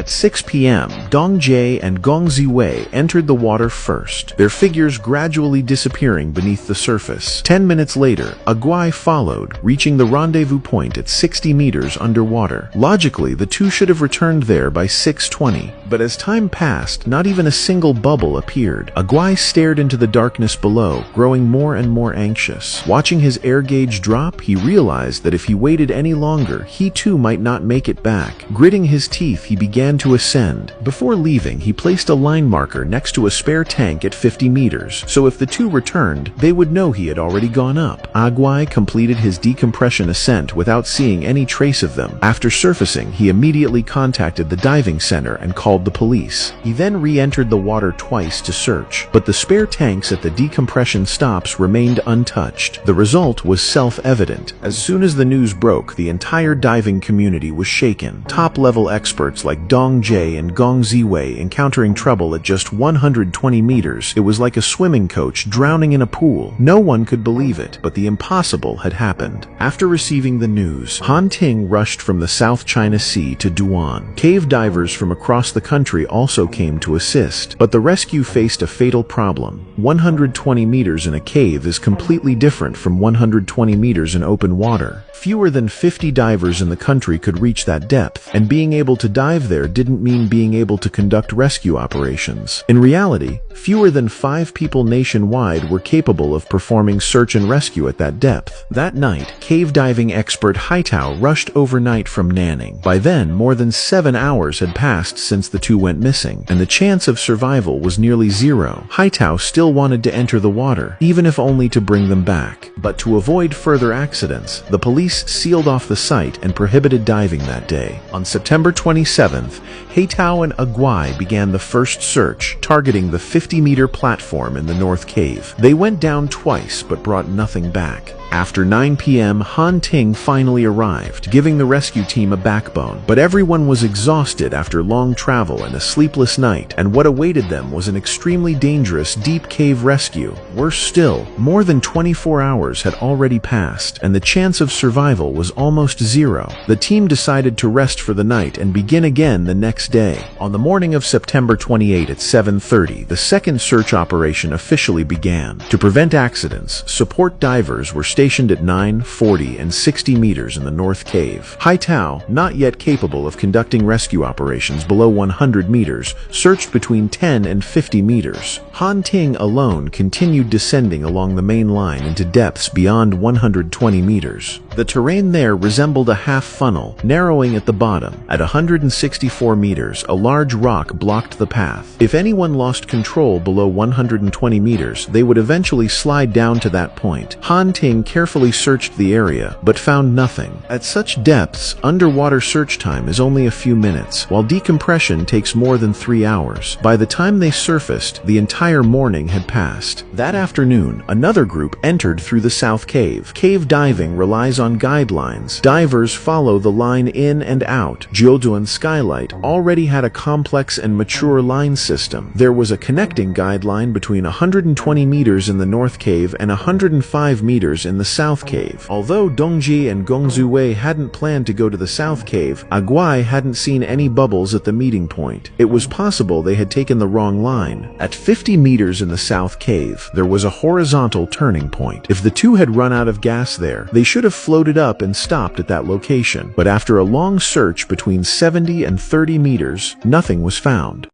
At 6 p.m., Dong Jie and Gong Ziwei entered the water first, their figures gradually disappearing beneath the surface. 10 minutes later, Aguai followed, reaching the rendezvous point at 60 meters underwater. Logically, the two should have returned there by 6:20, but as time passed, not even a single bubble appeared. Aguai stared into the darkness below, growing more and more anxious. Watching his air gauge drop, he realized that if he waited any longer, he too might not make it back. Gritting his teeth, he began to ascend. Before leaving, he placed a line marker next to a spare tank at 50 meters, so if the two returned, they would know he had already gone up. Aguai completed his decompression ascent without seeing any trace of them. After surfacing, he immediately contacted the diving center and called the police. He then re-entered the water twice to search, but the spare tanks at the decompression stops remained untouched. The result was self-evident. As soon as the news broke, the entire diving community was shaken. Top-level experts like Dong Jie and Gong Ziwei encountering trouble at just 120 meters. It was like a swimming coach drowning in a pool. No one could believe it, but the impossible had happened. After receiving the news, Han Ting rushed from the South China Sea to Duan. Cave divers from across the country also came to assist, but the rescue faced a fatal problem. 120 meters in a cave is completely different from 120 meters in open water. Fewer than 50 divers in the country could reach that depth, and being able to dive there didn't mean being able to conduct rescue operations. In reality, fewer than 5 people nationwide were capable of performing search and rescue at that depth. That night, cave diving expert Haitao rushed overnight from Nanning. By then, more than 7 hours had passed since the two went missing, and the chance of survival was nearly zero. Haitao still wanted to enter the water, even if only to bring them back. But to avoid further accidents, the police sealed off the site and prohibited diving that day. On September 27th, Haitao and Aguai began the first search, targeting the 50-meter platform in the North Cave. They went down twice but brought nothing back. After 9 p.m., Han Ting finally arrived, giving the rescue team a backbone. But everyone was exhausted after long travel and a sleepless night, and what awaited them was an extremely dangerous deep cave rescue. Worse still, more than 24 hours had already passed, and the chance of survival was almost zero. The team decided to rest for the night and begin again the next day. On the morning of September 28 at 7:30, the second search operation officially began. To prevent accidents, support divers were stationed at 9, 40, and 60 meters in the North Cave. Haitao, not yet capable of conducting rescue operations below 100 meters, searched between 10 and 50 meters. Han Ting alone continued descending along the main line into depths beyond 120 meters. The terrain there resembled a half funnel, narrowing at the bottom. At 164 meters, a large rock blocked the path. If anyone lost control below 120 meters, they would eventually slide down to that point. Han Ting carefully searched the area, but found nothing. At such depths, underwater search time is only a few minutes, while decompression takes more than 3 hours. By the time they surfaced, the entire morning had passed. That afternoon, another group entered through the South Cave. Cave diving relies on guidelines. Divers follow the line in and out. Jiuduan Skylight already had a complex and mature line system. There was a connecting guideline between 120 meters in the North Cave and 105 meters in the South Cave. Although Dongji and Gong Ziwei hadn't planned to go to the South Cave, Aguai hadn't seen any bubbles at the meeting point. It was possible they had taken the wrong line. At 50 meters in the South Cave, there was a horizontal turning point. If the two had run out of gas there, they should have floated up and stopped at that location. But after a long search between 70 and 30 meters, nothing was found.